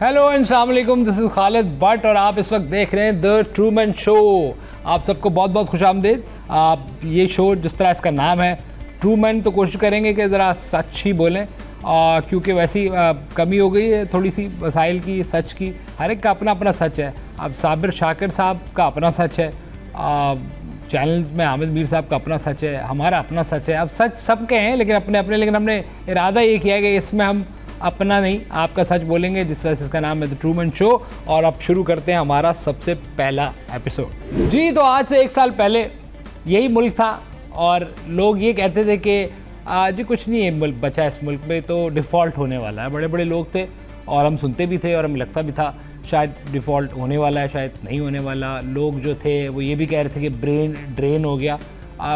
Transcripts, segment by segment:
Hello and अस्सलाम वालेकुम, this is Khalid Bhatt और आप इस वक्त देख रहे हैं द ट्रूमैन शो। आप सबको बहुत बहुत खुशामदीद। ये शो जिस तरह इसका नाम है ट्रूमैन, तो कोशिश करेंगे कि ज़रा सच ही बोलें, क्योंकि वैसी कमी हो गई है थोड़ी सी वसाइल की, सच की। हर एक का अपना अपना सच है। अब साबिर शाकिर साहब का अपना सच है, चैनल्स में हामिद मीर साहब का अपना सच है, हमारा अपना सच है। अब सच सबके हैं लेकिन अपने अपने, लेकिन हमने इरादा ये किया कि इसमें हम अपना नहीं आपका सच बोलेंगे, जिस वजह से इसका नाम है द ट्रूमैन शो। और अब शुरू करते हैं हमारा सबसे पहला एपिसोड। जी, तो आज से 1 साल पहले यही मुल्क था और लोग ये कहते थे कि जी कुछ नहीं है मुल्क बचा, इस मुल्क में तो डिफ़ॉल्ट होने वाला है। बड़े बड़े लोग थे और हम सुनते भी थे और हमें लगता भी था शायद डिफ़ॉल्ट होने वाला है, शायद नहीं होने वाला। लोग जो थे वो ये भी कह रहे थे कि ब्रेन ड्रेन हो गया।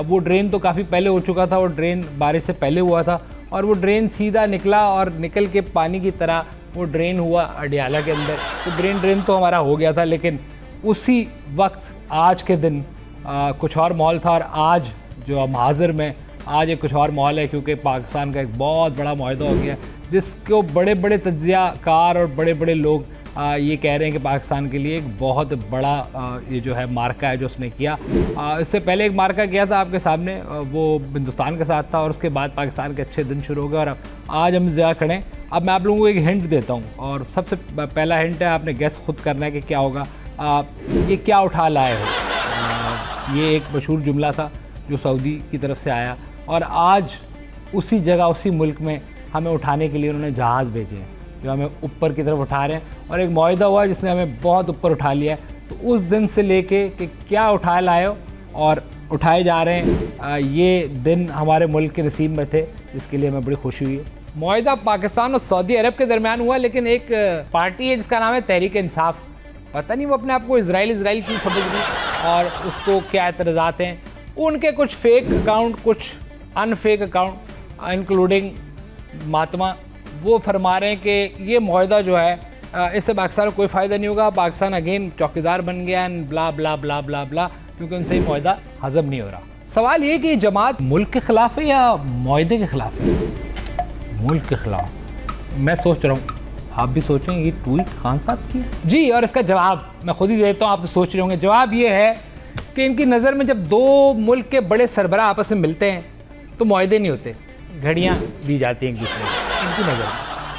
वो ड्रेन तो काफ़ी पहले हो चुका था, वो ड्रेन बारिश से पहले हुआ था और वो ड्रेन सीधा निकला और निकल के पानी की तरह वो ड्रेन हुआ अडियाला के अंदर। तो ब्रेन ड्रेन तो हमारा हो गया था, लेकिन उसी वक्त आज के दिन कुछ और माहौल था। और आज जो हम हाजिर में आज एक कुछ और माहौल है, क्योंकि पाकिस्तान का एक बहुत बड़ा मुआहदा हो गया जिसको बड़े बड़े तज्ज़ियाकार और बड़े बड़े लोग ये कह रहे हैं कि पाकिस्तान के लिए एक बहुत बड़ा ये जो है मार्का है जो उसने किया। इससे पहले एक मार्का किया था आपके सामने, वो हिंदुस्तान के साथ था और उसके बाद पाकिस्तान के अच्छे दिन शुरू हो गए। और आज हम इस जगह खड़े हैं। अब मैं आप लोगों को एक हिंट देता हूँ और सबसे पहला हिंट है, आपने गेस खुद करना है कि क्या होगा। ये क्या उठा लाए हो। ये एक मशहूर जुमला था जो सऊदी की तरफ से आया और आज उसी जगह उसी मुल्क में हमें उठाने के लिए उन्होंने जहाज़ भेजे हैं जो हमें ऊपर की तरफ उठा रहे हैं। और एक मुआहदा हुआ है जिसने हमें बहुत ऊपर उठा लिया है। तो उस दिन से लेके कि क्या उठा लाए हो और उठाए जा रहे हैं, ये दिन हमारे मुल्क के नसीब में थे, जिसके लिए हमें बड़ी खुशी हुई है। मुआहदा पाकिस्तान और सऊदी अरब के दरमियान हुआ, लेकिन एक पार्टी है जिसका नाम है तहरीक इंसाफ। पता नहीं वो अपने आप को इजराइल क्यों समझ रही और उसको क्या एतराज़ात हैं। उनके कुछ फेक अकाउंट, कुछ अनफेक अकाउंट, इंक्लूडिंग मातमा, वो फरमा रहे हैं कि ये मुआहदा जो है इससे पाकिस्तान को कोई फ़ायदा नहीं होगा, पाकिस्तान अगेन चौकीदार बन गया एंड ब्ला ब्ला ब्ला ब्ला ब्ला, क्योंकि उनसे ही मुआहदा हज़म नहीं हो रहा। सवाल ये कि जमात मुल्क के ख़िलाफ़ है या मुआहदे के ख़िलाफ़ है? मुल्क के ख़िलाफ़। मैं सोच रहा हूँ, आप भी सोचें ये ट्वीट खान साहब की है जी, और इसका जवाब मैं खुद ही देता हूँ, आप तो सोच रहे होंगे। जवाब ये है कि इनकी नज़र में जब दो मुल्क के बड़े सरबराह आपस में मिलते हैं तो मुआहदे नहीं होते, घड़ियाँ दी जाती हैं एक दूसरे को इनकी नज़र में।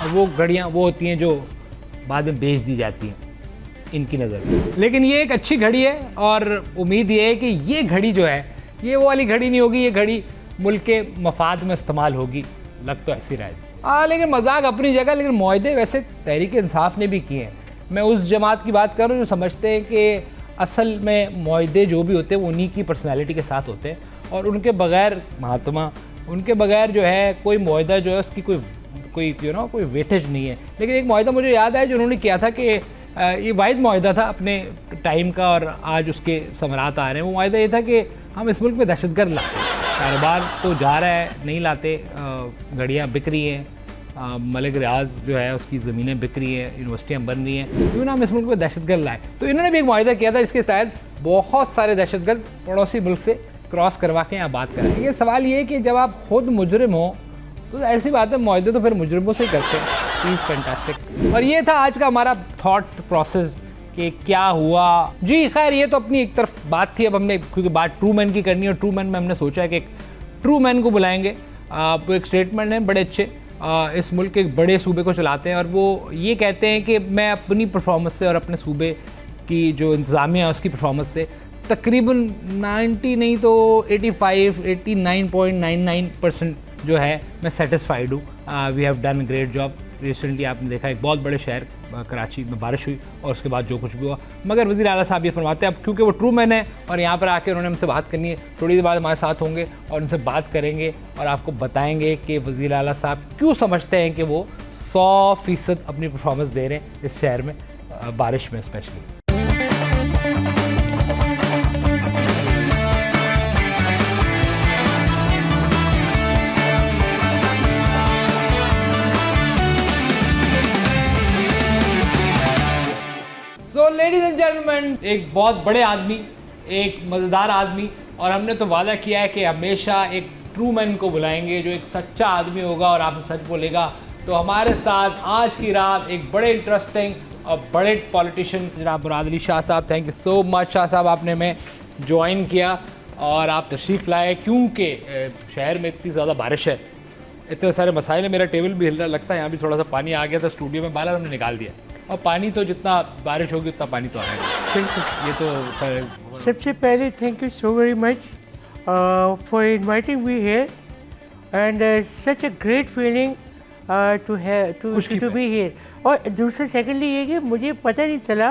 और वो घड़ियाँ वो होती हैं जो बाद में बेच दी जाती हैं इनकी नज़र में। लेकिन ये एक अच्छी घड़ी है और उम्मीद ये है कि ये घड़ी जो है ये वो वाली घड़ी नहीं होगी, ये घड़ी मुल्क के मफाद में इस्तेमाल होगी। लग तो ऐसी रहा है। लेकिन मजाक अपनी जगह, लेकिन मुआहदे वैसे तहरीक इंसाफ ने भी किए हैं। मैं उस जमात की बात कर रहा हूँ जो समझते हैं कि असल में मुआहदे जो भी होते हैं वो उन्हीं की पर्सनैलिटी के साथ होते हैं और उनके बग़ैर महात्मा, उनके बग़ैर जो है कोई मुआहदा जो है उसकी कोई कोई वेटेज नहीं है। लेकिन एक मुआहदा मुझे याद है जो उन्होंने किया था कि ये वाहिद मुआहदा था अपने टाइम का और आज उसके समरात आ रहे हैं। वो मुआहदा ये था कि हम इस मुल्क में दहशतगर्द लाते, कारोबार तो जा रहा है, नहीं लाते, घड़ियाँ बिक रही हैं, मलिक रियाज जो है उसकी ज़मीनें बिक रही हैं, यूनिवर्सिटियाँ बन रही हैं, क्यों ना हम इस मुल्क में दहशतगर्द लाएँ। तो इन्होंने भी एक मुआहदा किया था जिसके तहत बहुत सारे दहशतगर्द पड़ोसी मुल्क से क्रॉस करवा के यहाँ बात करें। ये सवाल ये है कि जब आप खुद मुजरिम हो तो ऐसी बात है, मुआहदे तो फिर मुजरिमों से ही करते हैं। Is fantastic. और ये था आज का हमारा थॉट प्रोसेस कि क्या हुआ। जी खैर, ये तो अपनी एक तरफ बात थी। अब हमने क्योंकि बात ट्रूमैन की करनी है और ट्रूमैन में हमने सोचा है कि एक ट्रूमैन को बुलाएंगे। वो एक स्टेटमेंट है बड़े अच्छे, इस मुल्क के बड़े सूबे को चलाते हैं और वो ये कहते हैं कि मैं अपनी परफॉर्मेंस से और अपने सूबे की जो इंतज़ामिया है उसकी परफॉर्मेंस से तकरीबन 90 नहीं तो 89.99% जो है मैं सेटिस्फाइड हूँ। We have done great job. Recently आपने देखा एक बहुत बड़े शहर कराची में बारिश हुई और उसके बाद जो कुछ भी हुआ, मगर वज़ीर आला साहब ये फरमाते हैं अब क्योंकि वो ट्रूमैन है और यहाँ पर आके उन्होंने हमसे बात करनी है, थोड़ी देर बाद हमारे साथ होंगे और उनसे बात करेंगे और आपको बताएंगे कि वज़ीर आला साहब क्यों समझते हैं कि वो 100% अपनी परफॉर्मेंस दे रहे हैं इस शहर में, बारिश में specially. So ladies and gentleman, एक बहुत बड़े आदमी, एक मज़ेदार आदमी, और हमने तो वादा किया है कि हमेशा एक ट्रूमैन को बुलाएंगे जो एक सच्चा आदमी होगा और आपसे सच बोलेगा तो हमारे साथ आज की रात एक बड़े इंटरेस्टिंग और बड़े पॉलिटिशियन जनाब मुराद अली शाह साहब, thank you so much Shah साहब, आपने में ज्वाइन किया और आप तशरीफ़ लाए, क्योंकि शहर में इतनी ज़्यादा बारिश है, इतने सारे मसाइल है। मेरा टेबल भी हिल रहा लगता है, यहाँ भी थोड़ा सा पानी आ गया था स्टूडियो में, बाहर हमने निकाल दिया। और पानी तो जितना बारिश होगी उतना पानी तो आएगा। ये तो सबसे पहले thank you so very much for inviting me here and such a great feeling to be here. और दूसरा सेकेंडली ये कि मुझे पता नहीं चला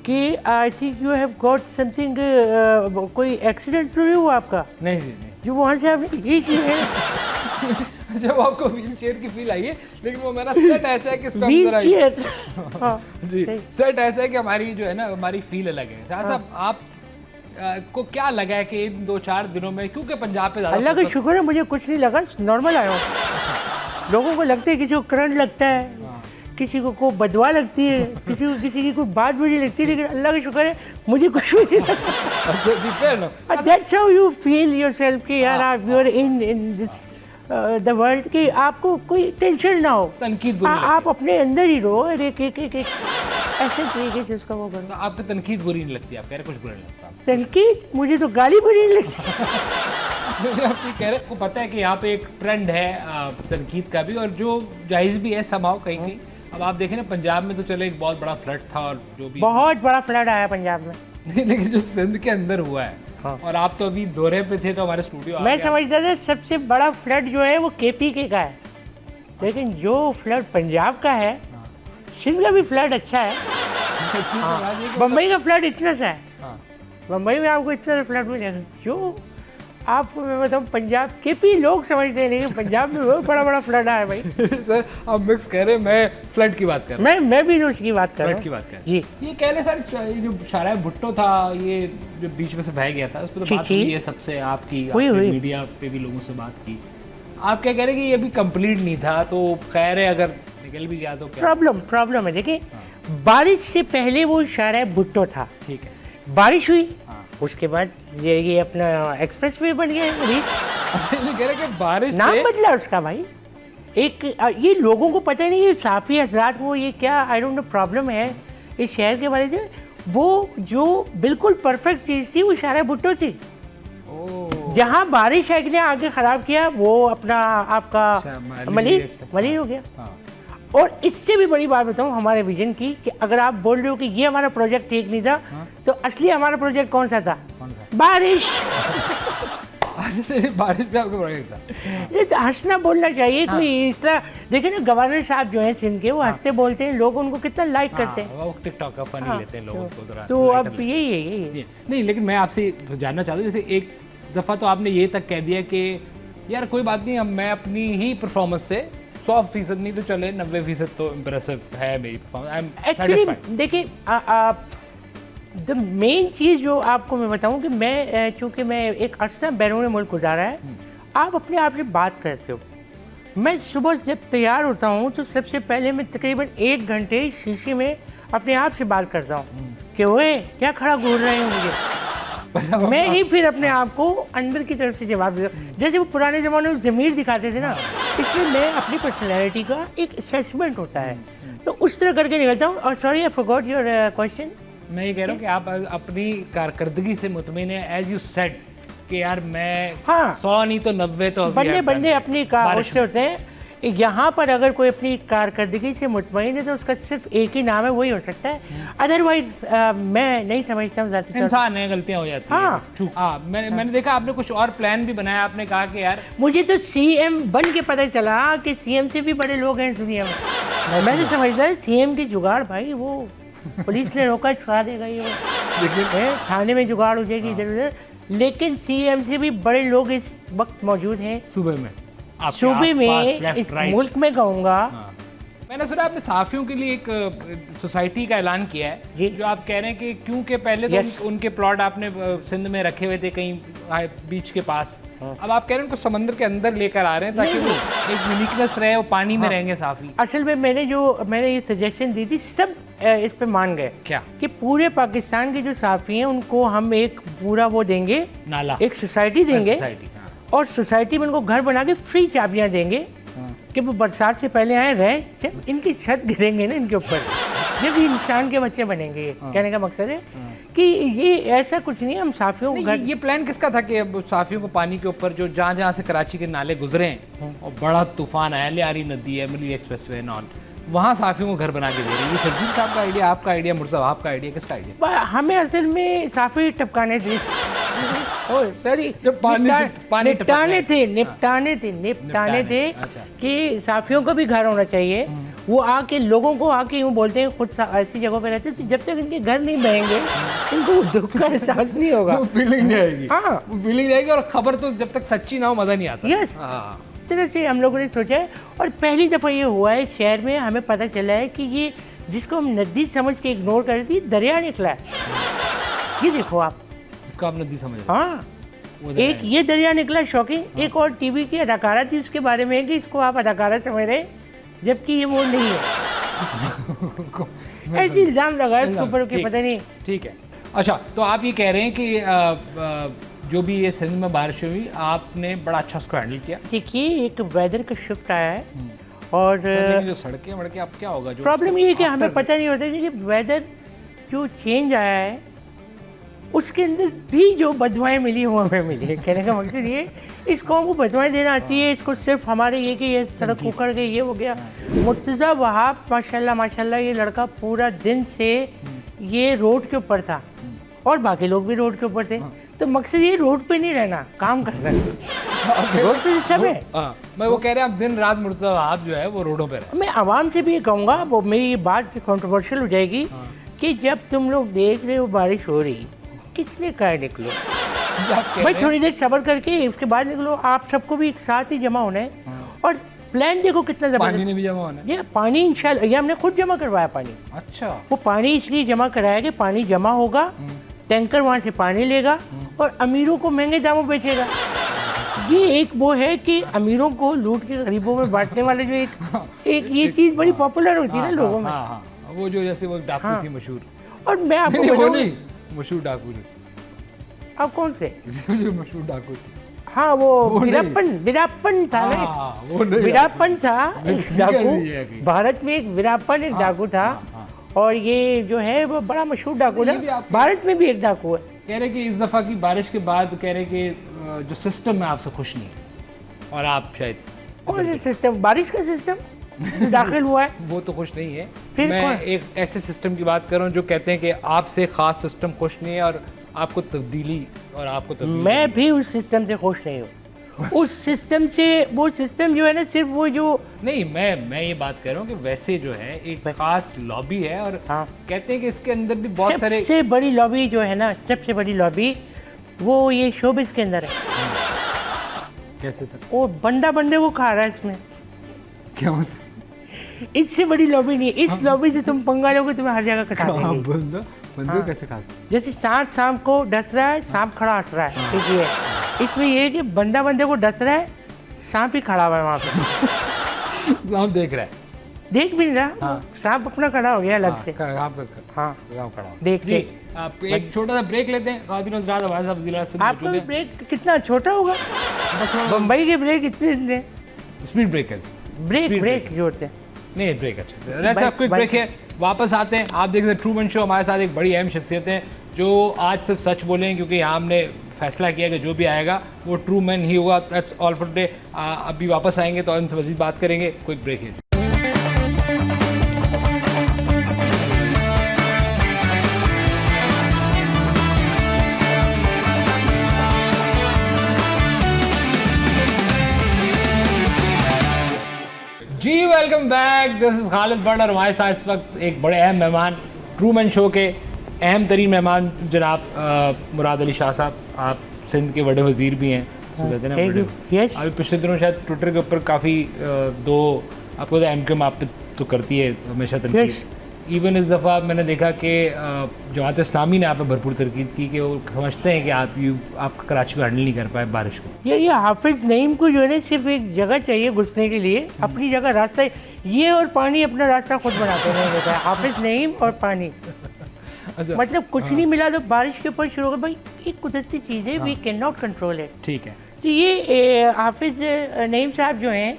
कि I think you have got something, कोई एक्सीडेंट तो नहीं हुआ आपका? नहीं जी नहीं, जो वहाँ से आपने ये की है जब आपको व्हील चेयर की फील आई है, लेकिन वो मेरा सेट ऐसा है कि इस पे व्हील अंदर आई चेयर जी, सेट ऐसा है कि हमारी जो है ना हमारी फील अलग है। शाह साहब आप को क्या लगा है कि इन 2-4 दिनों में, क्योंकि पंजाब पे ज़्यादा अल्लाह का शुक्र है मुझे कुछ नहीं लगा, नॉर्मल आया हूँ। लोगों को लगता है किसी को करंट लगता है, किसी को बदवा लगती है, किसी की कोई बात बुरी लगती है, लेकिन अल्लाह का शुक्र है मुझे कुछ भी नहीं लगा। That's how you feel yourself कि यार आप you are in this the world, कि आपको कोई टेंशन ना हो, तनकीद आप अपने अंदर ही रहो और एक ऐसे तरीके से उसका वो करो। आपको तनकीद बुरी नहीं लगती? आप कह रहे कुछ बुरा नहीं लगता? तनकीद मुझे तो गाली बुरी नहीं लगती। आप ये कह रहे को पता है कि यहाँ पे एक ट्रेंड है तनकीद का भी, और जो जायज़ भी है समाओ कहीं कहीं। अब आप देखें ना पंजाब में तो चले एक बहुत बड़ा फ्लड था, और जो भी बहुत बड़ा फ्लड आया पंजाब में, लेकिन जो सिंध के अंदर हुआ है, और आप तो अभी दौरे पे थे तो हमारे स्टूडियो मैं समझता था सबसे बड़ा फ्लड जो है वो KPK का है, लेकिन जो फ्लड पंजाब का है, सिंध का भी फ्लड अच्छा है। बम्बई का फ्लड इतना सा है, बम्बई में आपको इतना सा फ्लड मिलेगा जो आपको मैं बताऊँ पंजाब KP लोग समझते हैं, लेकिन पंजाब में बहुत बड़ा बड़ा फ्लड आया भाई। सर आप मिक्स कह रहे हैं, मैं फ्लड की बात कर रहा हूँ। मैं भी उसकी बात कर रहा हूँ, फ्लड की बात कर जी। ये कह रहे सर, जो शाराय भुट्टो था, ये जो बीच में से बह गया था, उस पर तो बात हुई है सबसे, आपकी मीडिया पे भी लोगों से बात की। आप क्या कह रहे हैं कि ये अभी कंप्लीट नहीं था, तो खैर है अगर निकल भी गया तो क्या प्रॉब्लम है? देखिए बारिश से पहले वो शाराय भुट्टो था, ठीक है, बारिश हुई, उसके बाद ये अपना एक्सप्रेस वे बन गया है। कह रहे कि बारिश नाम बदला उसका भाई। एक ये लोगों को पता नहीं, ये साफ़ी हजरात को ये क्या आई डोंट नो प्रॉब्लम है इस शहर के बारे में। वो जो बिल्कुल परफेक्ट चीज़ थी वो शाराय भुट्टो थी। जहाँ बारिश है ने आगे ख़राब किया वो अपना आपका मलिर हो गया। और इससे भी बड़ी बात बताऊं हमारे विजन की, कि अगर आप बोल रहे हो कि ये हमारा प्रोजेक्ट ठीक नहीं था, तो असली हमारा प्रोजेक्ट कौन सा था? बारिश। बारिश पे आपका प्रोजेक्ट था। ये तो हंसना बोलना चाहिए। कोई इस तरह देखिए ना, गवर्नर साहब जो हैं सिंध के, वो हंसते बोलते हैं, लोग उनको कितना लाइक करते हैं। वो टिकटॉक का फनी लेते हैं लोगों को जरा। तो अब यही नहीं, लेकिन मैं आपसे जानना चाहता हूँ, जैसे एक दफ़ा तो आपने ये तक कह दिया कि यार कोई बात नहीं, मैं अपनी ही परफॉर्मेंस से 100% नहीं तो चले 90% तो इम्प्रेसिव है मेरी परफॉर्मेंस, आई एम सैटिस्फाइड। देखिए द मेन चीज़ जो आपको मैं बताऊं कि मैं चूँकि मैं एक अरसा बैरून मुल्क गुजारा है, आप अपने आप से बात करते हो। मैं सुबह जब तैयार होता हूं तो सबसे पहले मैं तकरीबन 1 घंटे शीशे में अपने आप से बात करता हूं कि ओए क्या खड़ा घूर रहे हो मुझे। मैं ही फिर अपने आप को अंदर की तरफ से जवाब देता हूँ। जैसे वो पुराने ज़माने में ज़मीर दिखाते थे ना, इसमें मैं अपनी पर्सनैलिटी का एक असेसमेंट होता है, तो उस तरह करके निकलता हूँ। और sorry I forgot your question. मैं ये कह रहा हूँ कि आप अपनी कारकर्दगी से मुतमिन है, एज यू सेड कि यार मैं 100 नहीं तो 90 तो बंदे अपनी कार उससे होते हैं। यहाँ पर अगर कोई अपनी कारकर्दगी से मुतमईन है तो उसका सिर्फ एक ही नाम है, वही हो सकता है। अदरवाइज मैं नहीं समझता हूँ, इंसान है, गलतियाँ हो जाती हैं। हाँ, मैंने देखा आपने कुछ और प्लान भी बनाया। आपने कहा कि यार मुझे तो CM बन के पता चला कि CM से भी बड़े लोग हैं इस दुनिया में। मैं तो समझता हूँ CM की जुगाड़ भाई, वो पुलिस ने रोका छुड़ा देगा, ये थाने में जुगाड़ हो जाएगी इधर उधर, लेकिन CM से भी बड़े लोग इस वक्त मौजूद हैं सूबे में इस मुल्क में कहूँगा। मैंने सुना आपने सहाफ़ियों के लिए एक सोसाइटी का ऐलान किया है, जो आप कह रहे हैं कि क्योंकि पहले तो उनके प्लॉट आपने सिंध में रखे हुए थे कहीं बीच के पास, अब आप कह रहे हैं उनको समंदर के अंदर लेकर आ रहे हैं ताकि वो एक यूनिकनेस रहे, वो पानी में रहेंगे सहाफ़ी। असल में मैंने ये सजेशन दी थी, सब इस पे मान गए क्या कि पूरे पाकिस्तान के जो सहाफ़ी हैं उनको हम एक पूरा वो देंगे, नाला, एक सोसाइटी देंगे, और सोसाइटी में उनको घर बना के फ्री चाबियाँ देंगे कि वो बरसात से पहले आए रहे, जब इनकी छत गिरेंगे ना इनके ऊपर, जब ये इंसान के बच्चे बनेंगे। कहने का मकसद है कि ये ऐसा कुछ नहीं है, हम साफियों को घर ये प्लान किसका था कि अब साफियों को पानी के ऊपर जो जहाँ से कराची के नाले गुजरे हैं और बड़ा तूफान आया, लियारी नदी है, मिली एक्सप्रेस वे नॉन, वहाँ साफियों को घर बना के दे रही है। ये शर्जील साहब का आइडिया, आपका आइडिया, मुर्जा आपका आइडिया, किसका आइडिया? हमें असल में साफी टपकाने थे। सॉरी, निपटाने थे कि साफियों का भी घर होना चाहिए। वो आके लोगों को आके यूँ बोलते हैं, खुद ऐसी जगहों पे रहते हैं, तो जब तक इनके घर नहीं बनेंगे इनको दुख का एहसास नहीं होगा, फीलिंग नहीं आएगी। हाँ, वो फीलिंग आएगी, और खबर तो जब तक सच्ची ना हो मज़ा नहीं आता। यस, इस तरह से हम लोगों ने सोचा है। और पहली दफ़ा ये हुआ है शहर में, हमें पता चला है कि ये जिसको हम नदी समझ के इग्नोर कर रही थी, दरिया निकला है। ये देखो आप, इसको आप नदी समझ। हाँ, एक ये दरिया निकला शॉकिंग। एक और टीवी की अदाकारा थी, उसके बारे में कि इसको आप अदाकारा समझ रहे, जबकि ये वो नहीं है। ऐसे इल्ज़ाम लगा है उसके ऊपर कि पता नहीं। ठीक है, अच्छा, तो आप ये कह रहे हैं कि जो भी ये सिंध में बारिश हुई, आपने बड़ा अच्छा उसको हैंडल किया। देखिए, एक वेदर का शिफ्ट आया है, और जो सड़कें वड़कें अब क्या होगा? जो प्रॉब्लम ये है कि हमें पता नहीं होता कि वेदर जो चेंज आया है उसके अंदर भी जो बदवाएँ मिली वो हमें मिली है। कहने का मकसद ये, इस कौम को बदवाएँ देना आती है, इसको सिर्फ हमारे ये कि ये सड़क उखड़ गई, ये हो गया। मुर्तज़ा वहाब माशाल्लाह माशाल्लाह, ये लड़का पूरा दिन से ये रोड के ऊपर था, और बाकी लोग भी रोड के ऊपर थे। तो मकसद ये रोड पे नहीं रहना, काम करना है। रोड पे सब है। मैं वो कह रहे हैं, अब दिन रात मुर्तज़ा वहाब जो है वो रोडों पे रहे। मैं आवाम से भी ये कहूँगा, वो मेरी ये बात कंट्रोवर्शियल हो जाएगी, कि जब तुम लोग देख रहे हो बारिश हो रही, किसने कहा निकलो भाई, थोड़ी देर सब्र करके उसके बाद निकलो। आप सबको भी एक साथ ही जमा होना है, और प्लान देखो कितना जबरदस्त। पानी ने भी जमा होना है। ये पानी इंशाल्लाह, ये हमने खुद जमा करवाया पानी। अच्छा, वो पानी इसलिए जमा कराया कि पानी जमा होगा, टैंकर वहाँ से पानी लेगा और अमीरों को महंगे दामों बेचेगा। ये एक वो है कि अमीरों को लूट के गरीबों में बांटने वाले जो एक ये चीज़ बड़ी पॉपुलर होती है ना लोगों में। वो जो जैसे वो डाकू थी मशहूर, और मैं आपको मशहूर डाकू थी। अब कौन से मशहूर डाकू थी? हाँ, वो वीराप्पन था ना, वीराप्पन था एक डाकू। भारत में एक वीराप्पन एक डाकू था, और ये जो है वो बड़ा मशहूर डाकू था। भारत में भी एक डाकू है। कह रहे कि इस दफ़ा की बारिश के बाद कह रहे कि जो सिस्टम है आपसे खुश नहीं है, और आप शायद कौन सा सिस्टम? बारिश का सिस्टम दाखिल हुआ है, वो तो खुश नहीं है। फिर मैं एक ऐसे सिस्टम की बात कर रहा हूँ जो कहते हैं कि आपसे ख़ास सिस्टम खुश नहीं है, और आपको तब्दीली, और आपको तब्दीली। मैं भी उस सिस्टम से खुश नहीं हूँ। उस सिस्टम से, वो सिस्टम जो है ना, सिर्फ वो जो नहीं, मैं ये बात कर रहा हूँ कि वैसे जो है एक खास लॉबी है, और हाँ, कहते हैं कि इसके अंदर भी बहुत सारे। सबसे बड़ी लॉबी जो है ना, सबसे बड़ी लॉबी वो ये शोबिस के अंदर है। कैसे सर? वो बंदा बंदे वो खा रहा है इसमें। क्या मतलब? इससे बड़ी लॉबी नहीं है। इस लॉबी से तुम पंगा लोगे, तुम्हें हर जगह कटा देंगे। बंदे कैसे खा सकते? जैसे सांप सांप को डस रहा है, सांप खड़ा हंस रहा है, ठीक है। इसमें ये है कि बंदा बंदे को डस रहा है, सांप ही खड़ा हुआ है वहाँ पे। सांप देख रहा है, देख भी नहीं रहा, सांप अपना खड़ा हो गया अलग से। हाँ, देख के आप एक छोटा सा ब्रेक लेते हैं। आपका भी ब्रेक कितना छोटा होगा? बम्बई के ब्रेक इतने स्पीड ब्रेकर्स, ब्रेक जोड़ते हैं। नहीं, ब्रेक अच्छा, क्विक ब्रेक है, वापस आते हैं। आप देख रहे हैं ट्रूमैन शो। हमारे साथ एक बड़ी अहम शख्सियत है जो आज सिर्फ सच बोलें, क्योंकि यहाँ हमने फैसला किया कि जो भी आएगा वो ट्रूमैन ही होगा। That's all for today. अभी वापस आएंगे तो इनसे मज़ीद बात करेंगे। क्विक ब्रेक है। जी welcome back, this is Khalid Butt, और हमारे साथ इस वक्त एक बड़े अहम मेहमान, ट्रूमैन शो के अहम तरीन मेहमान जनाब मुराद अली शाह साहब। आप सिंध के बड़े वज़ीर भी हैं, कहते हैं ना। अभी पिछले दिनों शायद ट्विटर के ऊपर काफ़ी दो आपको तो एमक्यूएम आप पे तो करती है हमेशा तनकीद। इवन इस दफ़ा मैंने देखा कि जमात इस्लामी ने आप पे भरपूर तनकीद की कि वो समझते हैं कि आप कराची को हैंडल नहीं कर पाए बारिश को। ये हाफिज नईम को जो है ना, सिर्फ एक जगह चाहिए घुसने के लिए, अपनी जगह रास्ता। ये और पानी अपना रास्ता खुद बनाते हैं, देखा है हाफिज नईम और पानी। अच्छा, मतलब कुछ नहीं मिला तो बारिश के ऊपर शुरू हो गया। भाई एक कुदरती चीज़ है, we can not control it. ठीक है। तो ये हाफिज नईम साहब जो हैं,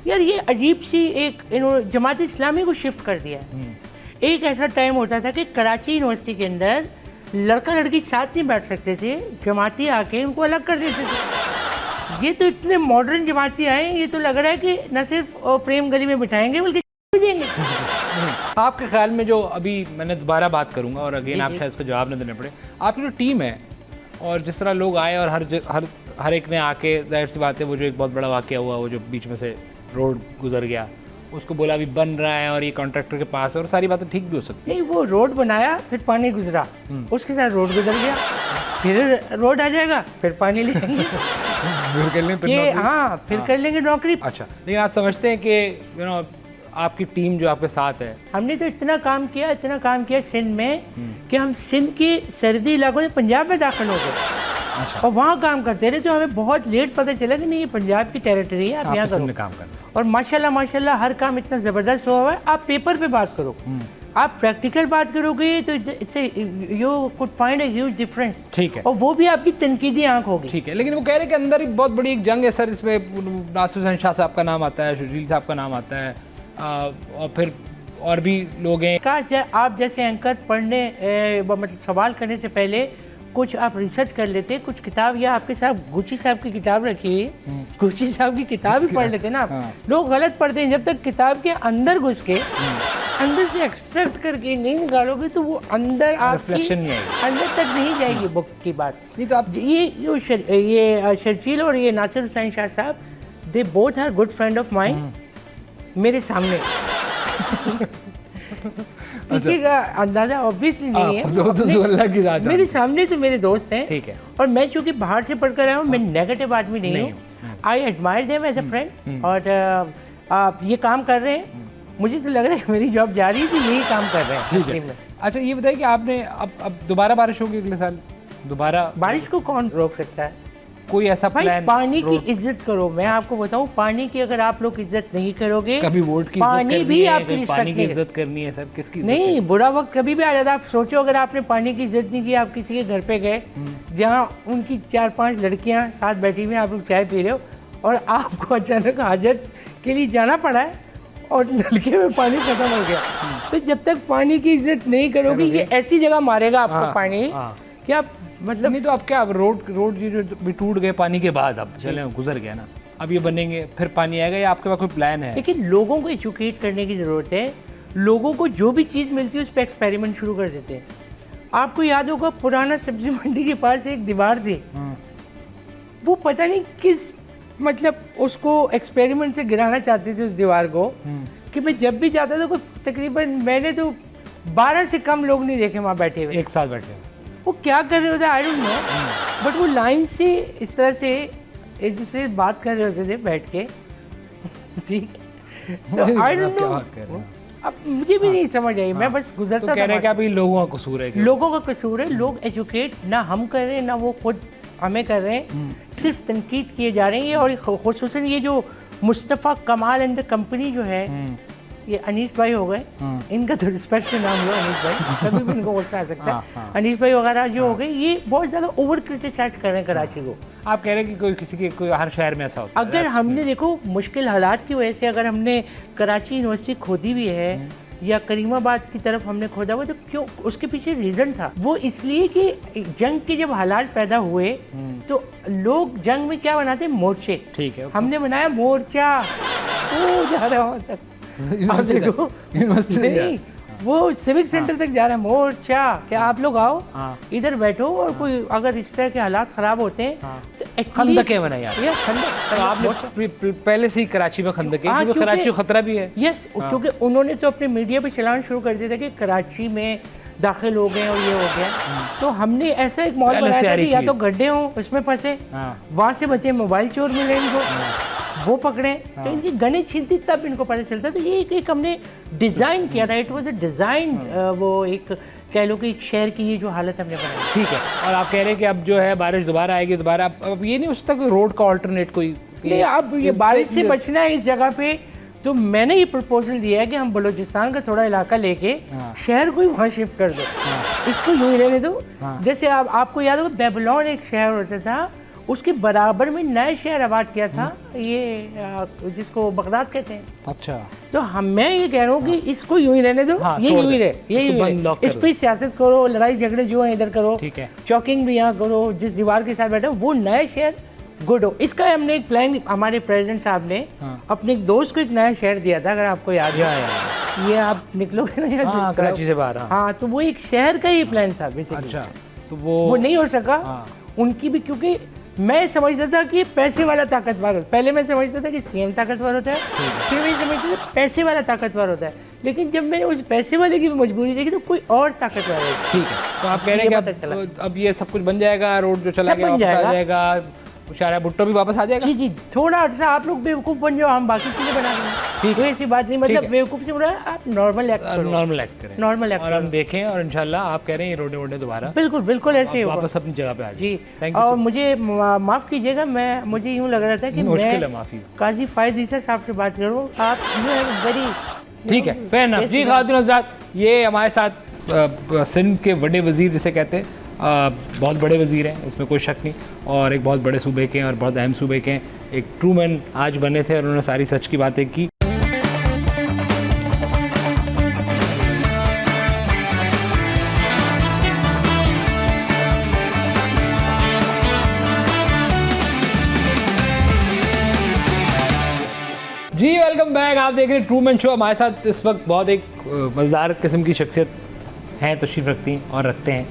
यार ये अजीब सी एक इन्होंने जमात इस्लामी को शिफ्ट कर दिया है। एक ऐसा टाइम होता था कि कराची यूनिवर्सिटी के अंदर लड़का लड़की साथ नहीं बैठ सकते थे, जमाती आके उनको अलग कर देते थे। ये तो इतने मॉडर्न जमाती आए, ये तो लग रहा है कि न सिर्फ प्रेम गली में बिठाएंगे बल्कि भी देंगे। आपके ख्याल में जो अभी मैंने दोबारा बात करूंगा और अगेन आप शायद इसको जवाब न देने पड़े, आपकी जो टीम है और जिस तरह लोग आए और हर एक ने आके, जाहिर सी बात है वो जो एक बहुत बड़ा वाक़या हुआ, वो जो बीच में से रोड गुजर गया, उसको बोला अभी बन रहा है और ये कॉन्ट्रैक्टर के पास है और सारी बातें ठीक भी हो सकती नहीं, वो रोड बनाया फिर पानी गुजरा, उसके साथ रोड गुजर गया, फिर रोड आ जाएगा, फिर पानी ले जाएंगे ये हाँ फिर कर लेंगे नौकरी। अच्छा, लेकिन आप समझते हैं कि आपकी टीम जो आपके साथ है, हमने तो इतना काम किया सिंध में कि हम सिंध के सर्दी इलाकों में पंजाब में दाखिल हो गए। अच्छा। और वहाँ काम करते रहे, तो हमें बहुत लेट पता चला कि नहीं ये पंजाब की टेरिटरी है, आप यहाँ करो काम करना। और माशाल्लाह हर काम इतना ज़बरदस्त हुआ है। आप पेपर पे बात करो, आप प्रैक्टिकल बात करोगे तो you could find a huge difference. ठीक है, और वो भी आपकी तनकीदी आंख होगी। ठीक है, लेकिन वो कह रहे हैं कि अंदर ही बहुत बड़ी एक जंग है सर, इसमें नासिर हुसैन शाह साहब का नाम आता है, शजील साहब का नाम आता है, और फिर और भी लोग हैं। काश आप जैसे एंकर पढ़ने मतलब सवाल करने से पहले कुछ आप रिसर्च कर लेते, कुछ किताब, या आपके साथ गुची साहब की किताब रखी हुई, गुची साहब की किताब ही पढ़ लेते ना। लोग गलत पढ़ते हैं, जब तक किताब के अंदर घुस के अंदर से एक्सट्रैक्ट करके नहीं निकालोगे तो वो अंदर आपकी अंदर तक नहीं जाएगी बुक की बात। नहीं तो आप ये शर्जील और ये नासिर हुसैन शाह साहब, they both are good friend of mine मेरे सामने। पीछे का अंदाजा ऑब्वियसली नहीं है, तो अल्लाह की ज़ात मेरे सामने तो मेरे दोस्त हैं। ठीक है, और मैं चूंकि बाहर से पढ़कर आया हूँ, मैं नेगेटिव आदमी नहीं हूँ। I admire them as a friend. और आप ये काम कर रहे हैं, मुझे तो लग रहा है मेरी जॉब जा रही है तो यही काम कर रहे हैं। ठीक है। अच्छा ये बताइए कि आपने अब दोबारा बारिश होगी अगले साल? दोबारा बारिश को कौन रोक सकता है? कोई ऐसा प्लान? पानी की इज्जत करो। मैं आपको बताऊं, पानी की अगर आप लोग इज्जत नहीं करोगे, कभी वोट की पानी भी आपकी पानी की इज्जत करनी है सर, किसकी नहीं, बुरा वक्त कभी भी आ जाता है। आप सोचो अगर आपने पानी की इज्जत नहीं की, आप किसी के घर पे गए जहाँ उनकी 4-5 लड़कियाँ साथ बैठी हुई हैं, आप लोग चाय पी रहे हो और आपको अचानक हाजत के लिए जाना पड़ा है और नलके में पानी खत्म हो गया, तो जब तक पानी की इज्जत नहीं करोगे, ये ऐसी जगह मारेगा आपको पानी कि आप मतलब नहीं तो अब क्या, अब रोड ये जो भी टूट गए पानी के बाद, अब चले गुजर गया ना, अब ये बनेंगे फिर पानी आएगा, या आपके पास कोई प्लान है? लेकिन लोगों को एजुकेट करने की ज़रूरत है। लोगों को जो भी चीज़ मिलती है उस पर एक्सपेरिमेंट शुरू कर देते हैं। आपको याद होगा पुराना सब्जी मंडी के पास एक दीवार थी, वो पता नहीं किस मतलब उसको एक्सपेरिमेंट से गिराना चाहते थे उस दीवार को, कि मैं जब भी जाता था तकरीबन मैंने तो 12 से कम लोग नहीं देखे वहाँ बैठे हुए, एक साथ बैठे। वो क्या कर रहे होते आई डोंट नो, बट वो लाइन से इस तरह से एक दूसरे से बात कर रहे होते थे बैठ के। ठीक है, तो आई डोंट नो, अब मुझे भी नहीं समझ आई। मैं बस गुजरता था। कह रहे हैं कि अभी लोगों का कसूर है, लोगों का कसूर है। लोग एजुकेट ना हम कर रहे हैं ना वो खुद हमें कर रहे हैं, सिर्फ तनकीद किए जा रहे हैं। और खुसूसन ये जो मुस्तफ़ा कमाल एंड कंपनी जो है, ये अनीस भाई हो गए, इनका तो रिस्पेक्ट से नाम लो अनीस भाई, कभी भी इनको गुस्सा आ सकता है। अनीस भाई वगैरह जो हो गए, ये बहुत ज़्यादा ओवर क्रिटिसाइज कर रहे हैं कराची को। आप कह रहे हैं कि कोई हर शहर में ऐसा होता है? अगर हमने देखो मुश्किल हालात की वजह से अगर हमने कराची यूनिवर्सिटी खोदी भी है या करीमाबाद की तरफ हमने खोदा हुआ, तो क्यों? उसके पीछे रीज़न था, वो इसलिए कि जंग के जब हालात पैदा हुए तो लोग जंग में क्या बनाते हैं? मोर्चे। ठीक है, हमने बनाया मोर्चा, वो जा रहा हो तक आप देखो नहीं, वो सिविक सेंटर तक जा रहा है मोर्चा, क्या आप लोग आओ इधर बैठो, और कोई अगर इस तरह के हालात खराब होते हैं तो खंदके बनाए आप। तो आपने पहले से ही कराची में खंदके, क्योंकि कराची को खतरा भी है। यस, क्योंकि उन्होंने तो अपने मीडिया पे चलाना शुरू कर दिया था कि कराची में दाखिल हो गए और ये हो गया, तो हमने ऐसा एक माहौल बनाया था कि या तो गड्ढे हों उसमें फंसे, वहाँ से बचे, मोबाइल चोर मिले इनको, वो पकड़े, तो इनकी गने छीनती तब इनको पता चलता। तो ये एक हमने डिज़ाइन किया था, इट वाज अ डिज़ाइन, वो एक कह लो कि एक शहर की ये जो हालत हमने बनाई। ठीक है, और आप कह रहे हैं कि अब जो है बारिश दोबारा आएगी, दोबारा अब ये नहीं हो सकता कोई रोड का ऑल्टरनेट कोई नहीं, अब ये बारिश से बचना है इस जगह पे, तो मैंने ये प्रपोजल दिया है कि हम बलूचिस्तान का थोड़ा इलाका लेके शहर को ही वहाँ शिफ्ट कर दो, इसको यूँ ही रहने दो। जैसे आपको याद होगा बेबीलोन एक शहर होता था, उसके बराबर में नया शहर आबाद किया था, ये जिसको बगदाद कहते हैं। अच्छा, तो मैं ये कह रहा हूँ कि इसको यूं ही रहने दो, हाँ, ये यूं ही रहे, ये इसको यूं ही बंद लॉक रहे। इस करो। पर सियासत करो, लड़ाई झगड़े जो है इधर करो, ठीक है। चॉकिंग भी यहाँ करो, जिस दीवार के साथ बैठा वो नया शहर गुड हो। इसका हमने एक प्लान हमारे प्रेसिडेंट साहब ने अपने एक दोस्त को एक नया शहर दिया था, अगर आपको याद है। ये आप निकलोगे ना यार, हाँ, कराची से बाहर। हाँ, तो वो एक शहर का ही प्लान था बेसिकली। अच्छा, तो वो नहीं हो सका उनकी भी, क्योंकि मैं समझता था कि पैसे वाला ताकतवर होता है। पहले मैं समझता था कि सीएम ताकतवर होता है, फिर मैं समझता था पैसे वाला ताकतवर होता है। लेकिन जब मैंने उस पैसे वाले की भी मजबूरी देखी तो कोई और ताकतवर है। ठीक है, तो आप कह रहे हैं कि अब ये सब कुछ बन जाएगा, रोड जो चला गया वापस आ जाएगा, शायरा भुट्टो भी वापस आ जाएगा। जी, थोड़ा अर्सा आप लोग बेवकूफ़ बन जाओ, हम बाकी चीज़ें बना देंगे। ठीक है, ऐसी बात नहीं, मतलब बेवकूफ़ से बुरा आप नॉर्मल एक्ट करो, नॉर्मल एक्ट करें, नॉर्मल एक्ट और हम देखें, और इंशाल्लाह आप कह रहे हैं रोडे वोडे दोबारा बिल्कुल ऐसे ही वापस अपनी जगह पे आ जाए। जी, थैंक यू। और मुझे माफ़ कीजिएगा, मुझे यूँ लग रहा था कि मुश्किल है माफ़ी। काजी फायज ईसा साहब से बात करूँ, आप वेरी ठीक है, फेयर एनफ। जी खातून हज़रात, ये हमारे साथ सिंध के बड़े वज़ीर जिसे कहते हैं, बहुत बड़े वज़ीर हैं, इसमें कोई शक नहीं, और एक बहुत बड़े सूबे के हैं और बहुत अहम सूबे के हैं। एक ट्रूमैन आज बने थे और उन्होंने सारी सच की बातें की। जी वेलकम बैक, आप देख रहे हैं ट्रूमैन शो। हमारे साथ इस वक्त बहुत एक मज़ेदार किस्म की शख्सियत हैं, तशरीफ़ रखती हैं और रखते हैं।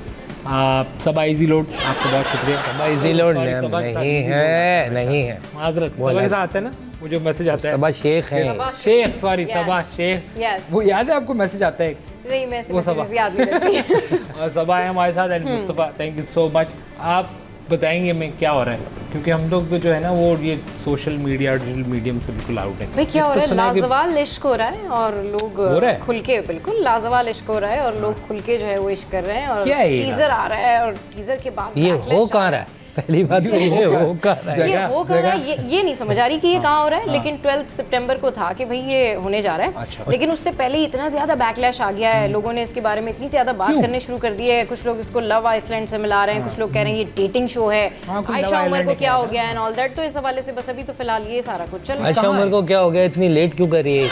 सबा इजी लोड, आपका बहुत शुक्रिया। सबा इजी लोड नहीं है माजरत, सबा के साथ आता है ना, वो जो मैसेज आता है, सबा शेख है, शेख, सॉरी सबा शेख, वो याद है आपको मैसेज आता है नहीं, मैं वो सबा याद नहीं रहती। और सबा है हमारे साथ, and Mustafa, thank you so much. आप बताएंगे मैं क्या हो रहा है, क्योंकि हम लोग जो है ना वो ये सोशल मीडिया डिजिटल मीडियम से बिल्कुल आउट है। भाई क्या हो रहा है, लाजवाल इश्क हो रहा है और लोग खुल के, बिल्कुल लाजवाल इश्क हो रहा है और लोग खुल के जो है वो इश्क कर रहे हैं, और टीजर आ रहा है और टीजर के बाद ये हो कहाँ रहा है, पहली बात तो ये हो कहाँ रहा है, ये नहीं समझ आ रही कि ये कहाँ हो रहा है। लेकिन 12 सितंबर को था कि भाई ये होने जा रहा है। अच्छा। लेकिन उससे पहले ही इतना ज्यादा बैकलैश आ गया है, लोगों ने इसके बारे में इतनी ज्यादा बात करने शुरू कर दी है। कुछ लोग इसको लव आइसलैंड से मिला रहे हैं, कुछ लोग कह रहे हैं ये डेटिंग शो है, आयशा उमर को क्या हो गया एंड ऑल दैट। तो इस हवाले से बस अभी तो फिलहाल ये सारा कुछ चल रहा है। आयशा उमर को क्या हो गया, इतनी लेट क्यों कर रही है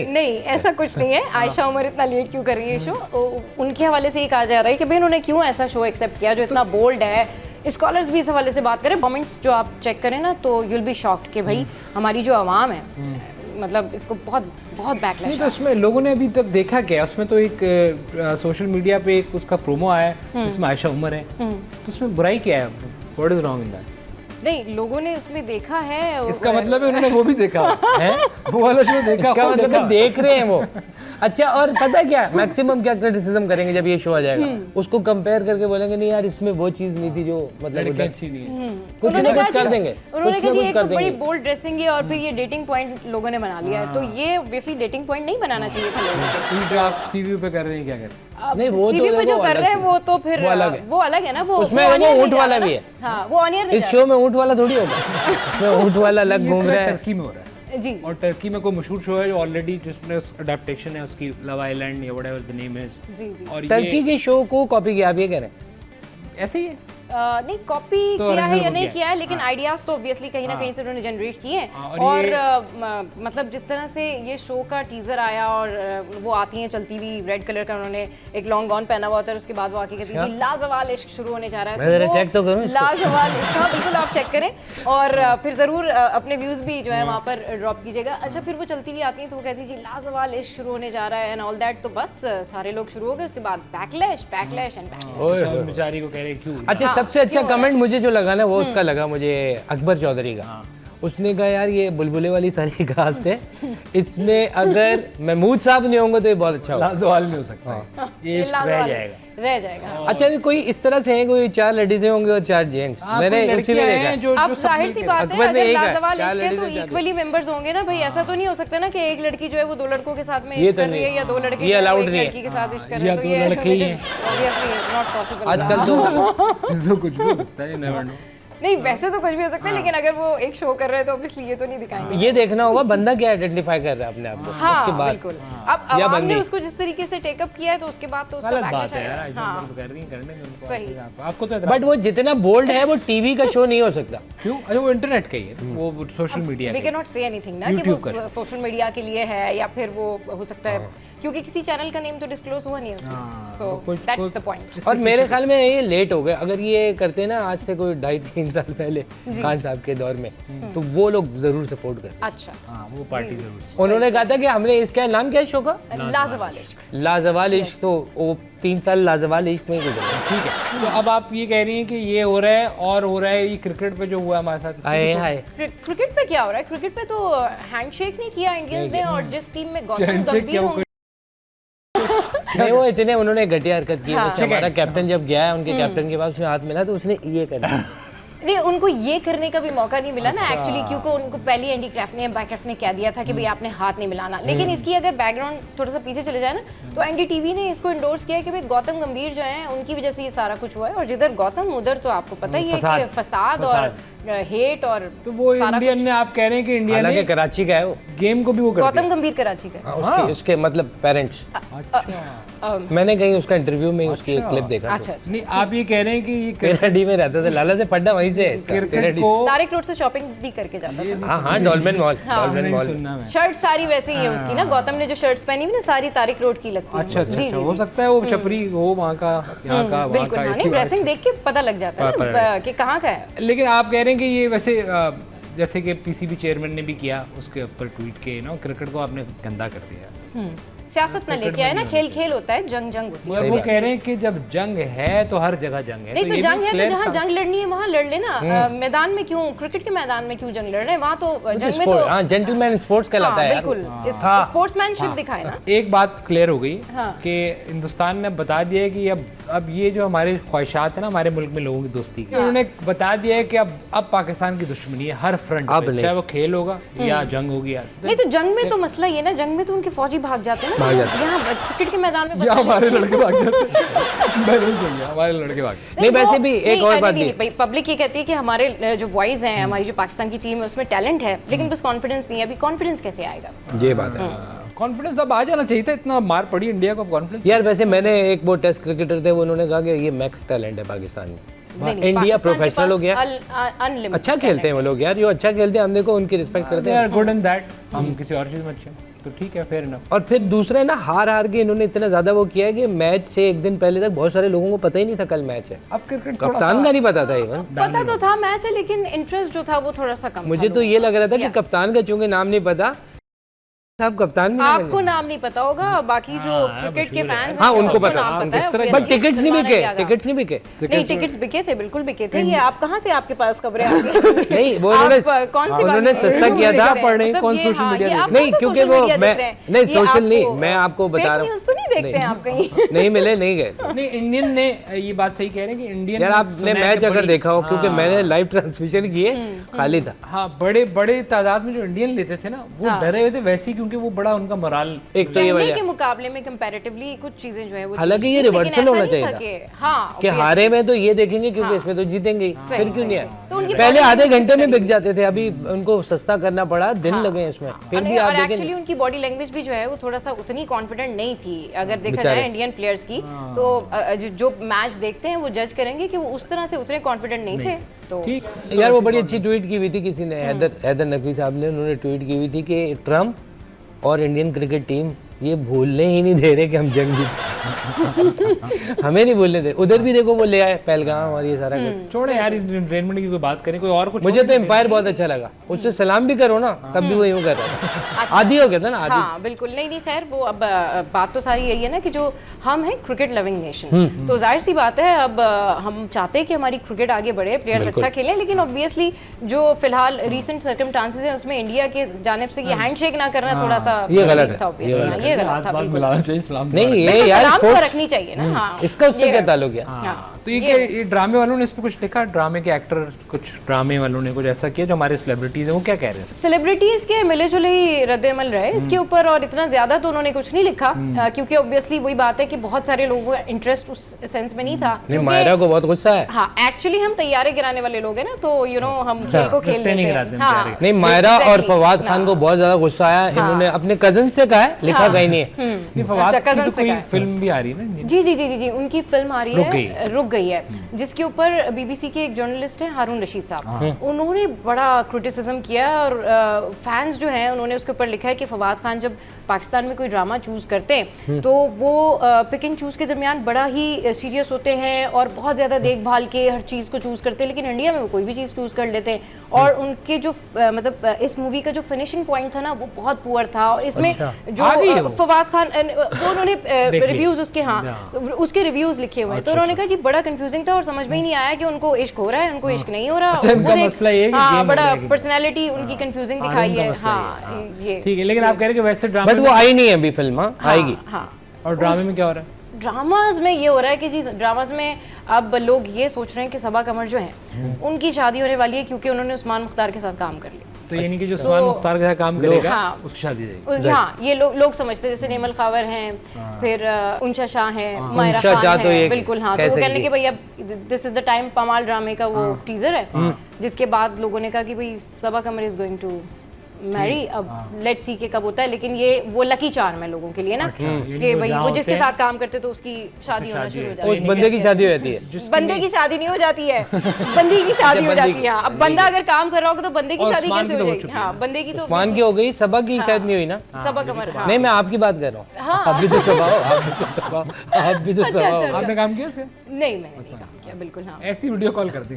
नहीं, ऐसा कुछ नहीं है। आयशा उमर इतना लेट क्यों कर रही है शो, उनके हवाले से ये कहा जा रहा है कि भाई उन्होंने क्यों ऐसा शो एक्सेप्ट किया जो इतना बोल्ड है। स्कॉलर्स भी इस हवाले से बात करें, कमेंट्स जो आप चेक करें ना तो यूल बी शॉक्ड कि भाई हमारी जो आवाम है, मतलब इसको बहुत बैकलैश। नहीं तो उसमें लोगों ने अभी तक देखा क्या, उसमें तो एक सोशल मीडिया पे एक उसका प्रोमो आया जिसमें आयशा उमर है, तो उसमें बुराई क्या है, what is wrong in that? नहीं, लोगों ने उसमें देखा है, इसका मतलब है उन्होंने वो भी देखा है, वो वाला शो देखा, इसका मतलब है देख रहे हैं वो। अच्छा, और पता क्या मैक्सिमम क्या क्रिटिसिज्म करेंगे जब ये शो आ जाएगा, उसको कंपेयर करके बोलेंगे नहीं यार इसमें वो चीज नहीं थी जो मतलब अच्छी नहीं है। कुछ ना कुछ कर देंगे, उन्होंने कहा जी एक तो बड़ी बोल्ड ड्रेसिंग है और फिर ये डेटिंग पॉइंट लोगों ने बना लिया है, तो ये ऑब्वियसली डेटिंग पॉइंट नहीं बनाना चाहिए था लोगों को। आप सीवी पे कर रहे हैं, क्या कर रहे हैं? नहीं वो सीवी पे जो कर रहे हैं वो तो फिर वो अलग है ना, वो उसमें वो ऊंट वाला भी है। हाँ, वो ऑन एयर इस शो में ऊंट वाला थोड़ी होगा, इसमें ऊंट वाला अलग घूम रहा है, टर्की में हो रहा है। जी, और टर्की में कोई मशहूर शो है जो ऑलरेडी जिसमें अडेप्टेशन है उसकी, लव आइलैंड या व्हाटएवर द नेम इज। जी। और टर्की के शो को कॉपी किया, आप ये कह रहे हैं? ऐसे ही है, नहीं कॉपी तो किया है या original नहीं हो किया है, लेकिन आइडियाज तो ऑब्वियसली कहीं ना कहीं से उन्होंने जनरेट किए हैं। और मतलब जिस तरह से ये शो का टीजर आया और वो आती हैं चलती हुई रेड कलर का, उन्होंने एक लॉन्ग गॉन पहना हुआ होता है, उसके बाद वो आके कहती है लाजवाल इश्क शुरू होने जा रहा है। मैं जरा चेक तो करूं इसको। लाजवाल इश्क, हाँ बिल्कुल आप चेक करें और फिर जरूर अपने व्यूज भी जो है वहाँ पर ड्रॉप कीजिएगा। अच्छा, फिर वो चलती हुई आती है तो वो कहती है जी लाजवाल इश्क शुरू होने जा रहा है एंड ऑल दैट, तो बस सारे लोग शुरू हो गए। उसके बाद बैकलैश एंड बैकलैश। बेचारी को कह रहे क्यों। अच्छा, सबसे अच्छा कमेंट मुझे जो लगा ना वो उसका लगा मुझे, अकबर चौधरी का। उसने कहा यार ये बुलबुले वाली सारी कास्ट है, इसमें अगर महमूद साहब नहीं होंगे तो ये बहुत अच्छा होगा। लाजवाल नहीं हो सकता, ये रह जाएगा। अच्छा, अभी कोई इस तरह से है, कोई 4 लेडीजें होंगे और 4 जेंट्स, मैंने उसी में देखा। अब जाहिर सी बात है, अगर लाजवाल इश्क है तो इक्वली मेंबर्स होंगे ना भाई। ऐसा तो नहीं हो सकता ना कि एक लड़की जो है वो 2 लड़कों के साथ में इश्क कर रही है या 2 लड़के एक लड़की के साथ इश्क कर रहे हैं, तो ये ऑब्वियसली नॉट पॉसिबल। आजकल तो कुछ भी हो सकता है, नेवर नो। नहीं वैसे तो कुछ भी हो सकता है, लेकिन अगर वो एक शो कर रहे हैं तो ऑब्वियसली ये तो नहीं दिखाएंगे। ये देखना होगा बंदा क्या आइडेंटिफाई कर रहा है अपने आप को हाँ उसके बाद। बिल्कुल। अब या आवाम ने बंदी। उसको जिस तरीके से टेकअप किया है तो उसके बाद तो उसका गलत बात बैकलैश है यार, आएगा। आयशा हाँ अमर कर रही हैं, करने दें उनको, सही। आपको तो एतराज़ बट वो जितना बोल्ड है वो टीवी का शो नहीं हो सकता। क्यों? अच्छा वो इंटरनेट का ही है, वो सोशल मीडिया वी का कैन नॉट से एनीथिंग ना कि YouTube वो का। सोशल मीडिया के लिए है या फिर वो हो सकता है क्योंकि किसी चैनल का नेम तो डिस्क्लोज हुआ नहीं है उसमें, सो दैट्स द पॉइंट। और मेरे ख्याल में ये लेट हो गए, अगर ये करते ना आज से कोई 2.5-3 साल पहले खान साहब के दौर में, तो वो लोग जरूर सपोर्ट करते। अच्छा हाँ वो पार्टी जरूर। उन्होंने कहा था कि हमने इसका नाम क्या है शो का, लाजवाब इश्क। लाजवाल इश्क, तो वो 3 साल लाजवाल इश्क में गुजरे। ठीक है, तो अब आप ये कह रही हैं कि ये हो रहा है और हो रहा है ये क्रिकेट पे जो हुआ हमारे साथ, इसको हाय भी हाय क्रिकेट पे क्या हो रहा है? क्रिकेट पे तो हैंडशेक नहीं किया इंडियंस ने, और जिस टीम में गौतम हैंडशेक गंभीर क्या वो होंगे नहीं, वो इतने उन्होंने घटिया हरकत की। हाँ। जैसे हमारा कैप्टन जब गया है उनके कैप्टन के पास उसने हाथ मिला तो उसने ये कर दिया। नहीं, उनको ये करने का भी मौका नहीं मिला ना एक्चुअली, क्योंकि उनको पहले एंडी क्राफ्ट ने बैकक्राफ्ट ने कह दिया था कि भाई आपने हाथ नहीं मिलाना। लेकिन इसकी अगर बैकग्राउंड थोड़ा सा पीछे चले जाए ना, तो एनडीटीवी ने इसको इंडोर्स किया कि भाई गौतम गंभीर जो है उनकी वजह से ये सारा कुछ हुआ है, और जिधर गौतम उधर तो आपको पता ही है कि फसाद और हेट और तो वो सारा इंडियन ने, आप कह रहे हैं कि इंडिया हालांकि ने कराची का है वो, गेम को भी वो कर गौतम गंभीर कराची का। उसके मतलब पेरेंट्स। मैंने कहीं उसका इंटरव्यू में उसकी एक क्लिप देखा। अच्छा तो। नहीं, आप ये कह रहे हैं कि ये केराडी में रहता था, लाला से पड्डा वहीं से है इसका, क्रिकेट केराडी। को तारिक रोड से शॉपिंग भी करके जाता था। हाँ हाँ, डॉल्मेन मॉल, डॉल्मेन नहीं मॉल। सुनना मैं। शर्ट सारी वैसे ही है उसकी ना, गौतम ने जो शर्ट्स पहनी हुई ना सारी तारिक रोड की लगती है। अच्छा अच्छा जी, अच्छा, जी, हो जी। सकता है वो छपरी हो वहाँ का, यहाँ का, वहाँ बिल्कुल का, हाँ, नहीं इसी बात ड्रेसिंग देख के पता लग जाता है पता ना कि कहाँ का है। से। लेकिन आप कह रहे हैं कि ये वैसे जैसे कि पीसीबी चेयरमैन ने भी किया, उसके ऊपर ट्वीट के ना क्रिकेट को आपने गंदा कर दिया। सियासत ना लेके आए ना, खेल खेल होता है, जंग जंग होती है। मगर वो कह रहे हैं कि जब जंग है तो हर जगह जंग है। नहीं तो ये जंग भी है तो players जहाँ का- जंग लड़नी है वहाँ लड़ लेना। मैदान में क्यों, क्रिकेट के मैदान में क्यों जंग लड़ रहे हैं? वहाँ तो जंग में तो हाँ, जेंटलमैन स्पोर्ट्स कहलाता हाँ, है यार। बिल्कुल हाँ। स्पोर्ट्समैनशिप दिखाए ना। एक बात क्लियर हो गई हाँ। कि हिंदुस्तान ने बता दिया है कि अब ये जो हमारी ख्वाहिशात है ना हमारे मुल्क में लोगों की दोस्ती की, उन्होंने बता दिया है कि अब पाकिस्तान की दुश्मनी है हर फ्रंट अब पे, नहीं। चाहे वो खेल होगा या जंग होगी या नहीं तो जंग में तो मसला ये ना, जंग में तो उनके फौजी भाग जाते हैं भाग ना, जाते यहाँ क्रिकेट के मैदान में या हमारे लड़के भाग जाते हैं। बैलेंस हो गया, हमारे लड़के भाग गए। नहीं, वैसे भी एक और बात भी। भाई पब्लिक ये कहती है कि हमारे जो बॉयज हैं, हमारी जो पाकिस्तान की टीम है उसमें टैलेंट है, लेकिन बस कॉन्फिडेंस नहीं है। अभी कॉन्फिडेंस कैसे आएगा? ये बात है कॉन्फिडेंस अब आ जाना चाहिए था, इतना मार पड़ी इंडिया को, कॉन्फिडेंस। यार। वैसे मैंने एक वो टेस्ट क्रिकेटर थे, वो उन्होंने कहा कि ये मैक्स टैलेंट है पाकिस्तान में। नहीं, इंडिया पाकिस्तान के प्रोफेशनल हो गया, पास अनलिमिटेड अच्छा खेलते हैं वो लोग यार, जो अच्छा खेलते हैं हम देखो उनकी रिस्पेक्ट करते दे हैं। आर गुड इन दैट, हम किसी और चीज में अच्छे हैं, तो ठीक है, फेयर इनफ। और फिर दूसरा है ना, हार हार के इन्होंने इतना ज्यादा वो किया है कि मैच से एक दिन पहले तक बहुत सारे लोगों को पता ही नहीं था कल मैच है। अब क्रिकेट थोड़ा कप्तान का नहीं पता था इवन। पता तो था मैच है, लेकिन इंटरेस्ट जो था वो थोड़ा सा कम मुझे था तो ये लग रहा था कि Yes. कप्तान का चूंकि नाम नहीं पता, साहब कप्तान भी नहीं आपको बने। नाम नहीं पता होगा, बाकी जो क्रिकेट के फैंस हैं हाँ, उनको सबको पता। नाम पता है। तरह- बट टिकट्स नहीं बिके, टिकट्स टिकट्स नहीं बिके। नहीं, टिकट्स बिके थे, बिल्कुल बिके थे। ये आप कहाँ से आपके पास खबरें आ गई? नहीं, वो आप, उन्होंने कौन सी उन्होंने बात सस्ता कर किया रहे था, हैं? पढ़ रहे हैं, मतलब कौन ये, social हाँ, media ये देख आप नहीं, कौन सा क्योंकि social वो media मैं देख रहे हैं? नहीं ये सोशल नहीं, आपको मैं आपको बता fake रहा news तो नहीं देखते हैं आप कहीं? नहीं मिले, नहीं गए। नहीं, इंडियन ने ये बात सही कह रहे हैं कि इंडियन यार आपने मैच अगर देखा हो, क्योंकि मैंने लाइव ट्रांसमिशन किए, खाली था। हाँ, बड़े बड़े तादाद में जो इंडियन लेते थे ना, वो डरे हुए थे वैसे ही, क्योंकि वो बड़ा उनका मोराल। एक तो ये पहले वजह के मुकाबले में कंपैरेटिवली कुछ चीजें जो है वो हालांकि चेंज ये थी, लेकिन रिवर्सल ऐसा होना नहीं चाहिए था था। कि हाँ कि obvious- हारे में तो ये देखेंगे क्योंकि इसमें तो जीतेंगे ही, सही, फिर क्यों नहीं सही, है। तो उनकी पहले body आधे language घंटे में करेगी। बिक जाते थे, अभी उनको सस्ता करना पड़ा, दिन लगे इसमें, फिर भी आप और देखें। एक्चुअली उनकी बॉडी लैंग्वेज भी जो है वो थोड़ा सा उतनी कॉन्फिडेंट नहीं थी। अगर देखा बेचारे। जाए इंडियन प्लेयर्स की, तो जो मैच देखते हैं वो जज करेंगे कि वो उस तरह से उतने कॉन्फिडेंट नहीं थे। तो ठीक, यार वो बड़ी अच्छी ट्वीट की हुई थी किसी ने, हैदर नकवी साहब ने, उन्होंने ट्वीट की हुई थी कि ट्रम्प और इंडियन क्रिकेट टीम ये भूलने ही नहीं दे रहे कि हम जंग जीते। हमें नहीं भूलने दे। उधर भी देखो वो ले आए पहलगाम और ये सारा कुछ। छोड़े यार, एंटरटेनमेंट की कोई बात करें, कोई और कुछ। मुझे तो एम्पायर बहुत अच्छा लगा, उससे सलाम भी करो ना, तब भी वो यूं कर रहा था। आदि हो गया था ना, आदि। हाँ बिल्कुल, नहीं खैर वो अब बात तो सारी यही है ना कि जो हम हैं क्रिकेट लविंग नेशन, तो जाहिर सी बात है अब हम चाहते हैं कि हमारी क्रिकेट आगे बढ़े, प्लेयर्स अच्छा खेलें, लेकिन ऑब्वियसली जो फिलहाल रीसेंट सर्कमस्टांसेस हैं उसमें इंडिया के जानिब से ये हैंडशेक ना करना थोड़ा सा ये गलत ठीक है, था, obviously, हाँ, ये गलत था बिल्कुल। मिलाना चाहिए, सलाम नहीं, नहीं, ये तो यार सलाम तो sports- रखनी चाहिए ना। हाँ इसका उससे ये- क्या ताल्लुक है? हाँ, तो ये क्या, ये ड्रामे वालों ने इस पे कुछ लिखा, ड्रामे के एक्टर कुछ ड्रामे वालों ने कुछ ऐसा किया जो हमारे सेलिब्रिटीज हैं वो क्या कह रहे हैं? सेलिब्रिटीज के मिले जुले ही रद्द-ए-अमल रहे इसके ऊपर, और इतना ज्यादा तो उन्होंने कुछ नहीं लिखा क्योंकि ऑब्वियसली वही बात है कि बहुत सारे लोगों का इंटरेस्ट उस सेंस में नहीं था। नहीं, मायरा को बहुत गुस्सा है। हाँ, एक्चुअली हम तैयारे गिराने वाले लोग हैं ना, तो यू नो हम खेल को खेल लेते हैं। हाँ, नहीं, मायरा और फवाद खान को बहुत ज्यादा गुस्सा आया। इन्होंने अपने कजन से कहा है, लिखा कहीं नहीं है। नहीं, फवाद की तो कोई फिल्म भी आ रही है ना? जी जी जी जी, उनकी फिल्म आ रही है, रुक गई है, जिसके ऊपर बीबीसी के एक जर्नलिस्ट हैं हारून रशीद साहब, उन्होंने बड़ा क्रिटिसिज्म किया और फैंस जो हैं उन्होंने उसके ऊपर लिखा है कि फवाद खान जब पाकिस्तान में कोई ड्रामा चूज करते हैं तो वो पिक एंड चूज के दरमियान बड़ा ही सीरियस होते हैं और बहुत ज़्यादा देखभाल के हर चीज़ को चूज करते हैं, लेकिन इंडिया में वो कोई भी चीज़ चूज कर लेते हैं। और उनके जो मतलब इस मूवी का जो फिनिशिंग पॉइंट था ना वो बहुत पुअर था, और इसमें जो फवाद खान वो उन्होंने रिव्यूज उसके, हाँ उसके रिव्यूज लिखे हुए हैं, तो उन्होंने कहा जी बड़ा कंफ्यूजिंग था और समझ में ही नहीं आया कि उनको इश्क हो रहा है, उनको इश्क नहीं हो रहा। हाँ, बड़ा पर्सनैलिटी उनकी कंफ्यूजिंग दिखाई है। हाँ, ये ठीक है, लेकिन आप कह रहे हैं कि वैसे ड्रामा, बट वो आई नहीं है अभी फिल्म, आएगी। हाँ, और ड्रामे में क्या हो रहा है? ड्रामाज में ये हो रहा है कि जी ड्रामाज में अब लोग ये सोच रहे हैं कि सबा कमर जो हैं उनकी शादी होने वाली है क्योंकि उन्होंने उस्मान मुख्तार के साथ काम कर लिया। तो यानी कि जो उस्मान मुख्तार के साथ काम करेगा, हाँ, उसकी शादी हो जाएगी। हाँ, ये लोग समझते हैं, जैसे नेमल खावर हैं, फिर उनशा शाह हैं, मायरा खान है, बिल्कुल। हाँ, तो वो कहने कि भाई अब दिस इज द टाइम, पमाल ड्रामे का वो टीजर है, जिसके बाद लोगों ने कहा कि भाई सबा कमर इज गोइंग टू मैरी, अब लेट्स सी के कब होता है, लेकिन ये वो लकी चार्म है लोगों के लिए ना, कि भाई वो जिसके साथ काम करते तो उसकी शादी होना शुरू हो जाती है। उस बंदे की शादी हो जाती है, बंदे की शादी नहीं हो जाती है, बंदी की शादी हो जाती है। अब बंदा अगर काम कर रहा होगा तो बंदे की शादी कैसे हो जाएगी? हाँ, बंदे की तो उस्मान की हो गई, सबा की शायद नहीं हुई ना, सबा कमर। नहीं, मैं आपकी बात कर रहा हूँ। आप भी तो सबा हो, आप भी तो सबा हो, आप भी तो सबा हो। आपने काम किया उसके? नहीं, मैंने नहीं काम किया, बिल्कुल। हाँ, ऐसी वीडियो कॉल कर दी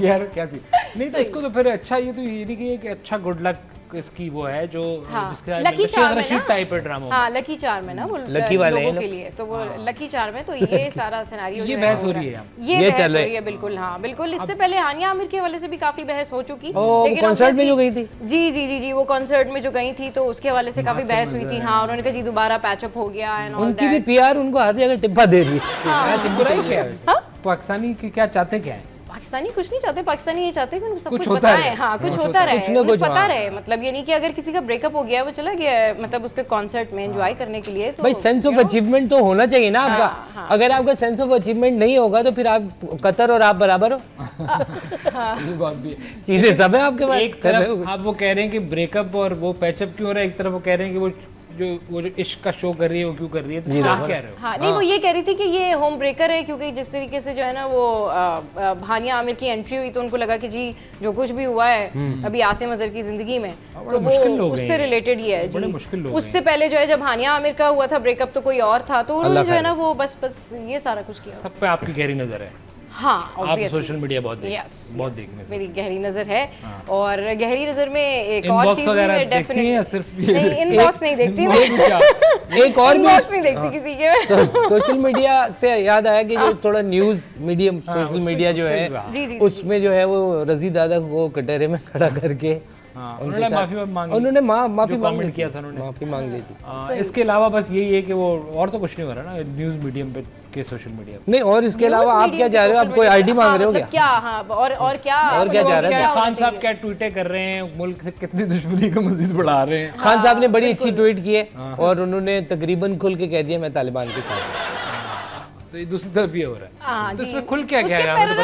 यार, क्या थी? नहीं तो इसको तो फिर अच्छा, ये तो ये नहीं कि एक अच्छा गुड लक इसकी वो है जो जिसका लकी चार्म है ना, टाइप है ड्रामा। हाँ, लकी चार्म है ना वो लकी वाले लोगों के लिए, तो वो लकी चार्म है। तो ये सारा सिनेरियो ये बहस हो रही है, ये बहस हो रही है, बिल्कुल। हाँ, बिल्कुल। इससे पहले हानिया आमिर के हवाले से भी काफी बहस हो चुकी, लेकिन कॉन्सर्ट में जो गई थी, जी जी जी जी, वो कॉन्सर्ट में जो गई थी तो उसके हवाले से काफी बहस हुई थी। हाँ, उन्होंने कहा जी दोबारा पैचअप हो गया एंड ऑल उनकी भी पीआर उनको हर जगह टिप्पा दे रही है। पाकिस्तानी की क्या चाहते क्या है? पाकिस्तानी कुछ नहीं चाहते, पाकिस्तानी ये चाहते हैं कि उनको सब कुछ होता पता रहे। है। हाँ, कुछ होता रहे, उन्हें पता रहे, मतलब ये नहीं कि अगर किसी का ब्रेकअप हो गया है वो चला गया है मतलब उसके कॉन्सर्ट में एंजॉय करने के लिए, तो भाई सेंस ऑफ अचीवमेंट तो होना चाहिए ना आपका। अगर आपका सेंस ऑफ अचीवमेंट नहीं होगा तो फिर आप कतर और आप बराबर हो। चीजें सब है आपके पास। एक तरफ आप वो कह रहे हैं कि ब्रेकअप और वो पैचअप क्यों हो रहा है, एक तरफ वो कह रहे हैं कि वो जो इश्क का शो कर रही है वो क्यों कर रही है, तो क्या कह रहे हो? हाँ, नहीं, वो ये कह रही थी कि ये होम ब्रेकर है क्योंकि जिस तरीके से जो है ना वो हानिया आमिर की एंट्री हुई तो उनको लगा कि जी जो कुछ भी हुआ है अभी आसिम अजहर की जिंदगी में तो वो उससे रिलेटेड ही है जी। उससे पहले जो है जब हानिया आमिर का हुआ था ब्रेकअप तो कोई और था, तो उन्होंने जो है ना वो बस ये सारा कुछ किया। सब पे आपकी गहरी नजर है। हाँ, आप सोशल मीडिया बहुत देखने, मेरी गहरी नजर है। और गहरी नजर में एक और चीज वगैरह देखती हैं, सिर्फ नहीं, इनबॉक्स नहीं देखती मैं, एक और इनबॉक्स नहीं देखती किसी के। सोशल मीडिया से याद आया कि जो थोड़ा न्यूज मीडियम सोशल मीडिया जो है उसमें जो है वो रजी दादा को कटहरे में खड़ा करके उन्होंने माफी मांग ली थी। इसके अलावा बस यही है कि वो और तो कुछ नहीं हो रहा ना न्यूज मीडियम पे के सोशल मीडिया नहीं। और इसके अलावा आप क्या चाह रहे हो? आप कोई आईडी मांग रहे हो क्या? क्या? हाँ, और क्या चाह रहे हैं? खान साहब क्या ट्वीटें कर रहे हैं, मुल्क से कितनी दुश्मनी को मजीद बढ़ा रहे हैं। खान साहब ने बड़ी अच्छी ट्वीट की है और उन्होंने तकरीबन खुल के कह दिया मैं तालिबान के साथ। तो ये दूसरी तरफ ये हो रहा है। हाँ, तो इसमें खुल क्या है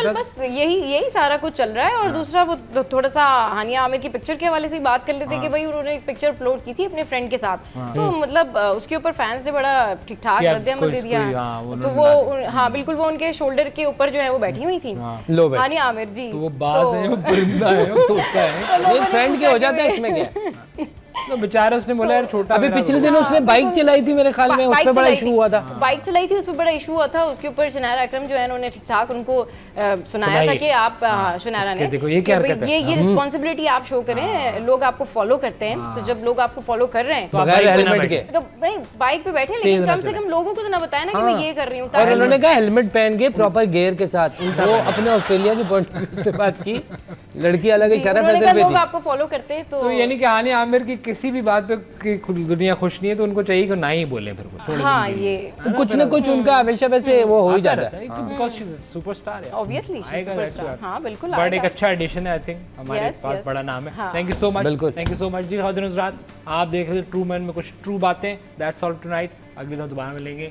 तो बस यही सारा कुछ चल रहा है। और दूसरा वो थोड़ा सा हानिया आमिर की पिक्चर के हवाले से बात कर लेते कि भाई उन्होंने एक पिक्चर अपलोड की थी अपने फ्रेंड के साथ, तो मतलब उसके ऊपर फैंस ने बड़ा ठीक ठाक रद्द-ए-अमल दे दिया। तो वो हाँ बिल्कुल, वो उनके शोल्डर के ऊपर जो है वो बैठी हुई थी हानिया आमिर जी। तो वो बाज है, वो परिंदा है, वो तोता है, फ्रेंड के हो जाता है इसमें क्या? तो बेचारा उसने बोला यार छोटा। अभी पिछले दिन उसने बाइक चलाई थी मेरे ख्याल में, उस पे बड़ा इशू हुआ था। बाइक चलाई थी, उस पे बड़ा इशू हुआ था। उसके ऊपर शनारा अकरम जो है उन्होंने ठीक ठाक उनको सुनाया था कि आप शनारा ने देखो ये क्या ये रिस्पांसिबिलिटी आप शो करें, लोग आपको फॉलो करते हैं, तो जब लोग आपको फॉलो कर रहे हैं बगैर हेलमेट के तो नहीं बाइक पे बैठे, लेकिन कम से कम लोगों को तो ना बताया ना कि मैं ये कर रही हूँ। और उन्होंने कहा हेलमेट पहन के प्रॉपर गियर के साथ। वो अपने ऑस्ट्रेलिया की पॉइंट से बात की, लड़की अलग इशारा फैसल पे थी। लोग आपको फॉलो करते हैं तो यानी कि हानिया आमिर की किसी भी बात पे कि दुनिया खुश नहीं है तो उनको चाहिए कि ना ही बोले फिर वो थोड़े हाँ दिन के लिए। ये तो कुछ ना कुछ उनका हमेशा वैसे वो हो ही आता जाता रहता है। है बिकॉज शी इज सुपरस्टार है ऑब्वियसली सुपरस्टार। हाँ बिल्कुल बट एक आएगा। अच्छा एडिशन है आई थिंक हमारे Yes, पास yes. बड़ा नाम है। हाँ। Thank you so much. बिल्कुल। थैंक यू सो मच जी खादिर नुसरात। आप देख रहे थे ट्रू मैन में कुछ ट्रू बातें। That's all tonight. अगली बार दोबारा मिलेंगे।